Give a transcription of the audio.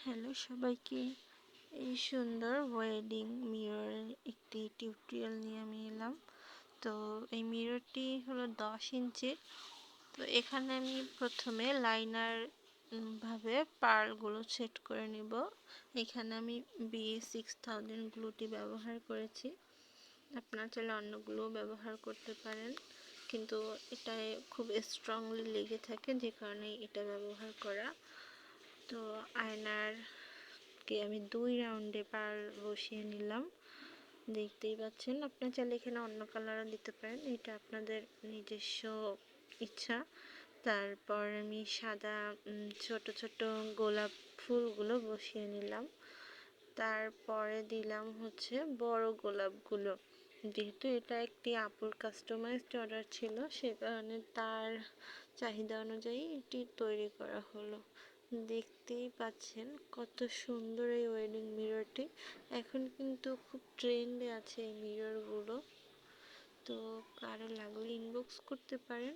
Hello সবাইকে, এই সুন্দর ওয়েডিং মিররের একটি টিউটোরিয়াল নিয়ে আমি এলাম। তো এই মিররটি হলো 10 ইঞ্চির। তো এখানে আমি প্রথমে লাইনার ভাবে পার্লগুলো সেট করে নিব। এখানে আমি B6000 গ্লুটি ব্যবহার করেছি। আপনারা চাইলে অন্যগুলো ব্যবহার করতে পারেন, কিন্তু এটায় খুব স্ট্রংলি লেগে থাকে, যে কারণে এটা ব্যবহার করা। তো আয়নারকে আমি 2 রাউন্ডে পার্ল বসিয়ে নিলাম, দেখতেই পাচ্ছেন। আপনারা চাইলে এখানে অন্য কালারও দিতে পারেন, এটা আপনাদের নিজস্ব ইচ্ছা। তারপর আমি সাদা ছোট ছোট গোলাপ ফুলগুলো বসিয়ে নিলাম। তারপরে দিলাম হচ্ছে বড় গোলাপগুলো। যেহেতু এটা একটি আপুর কাস্টমাইজড অর্ডার ছিল, সে কারণে তার চাহিদা অনুযায়ী এটি তৈরি করা হলো। দেখতেই পাচ্ছেন কত সুন্দর এই ওয়েডিং মিররটি। এখন কিন্তু খুব ট্রেন্ডে আছে এই মিররগুলো। তো কারো লাগলে ইনবক্স করতে পারেন।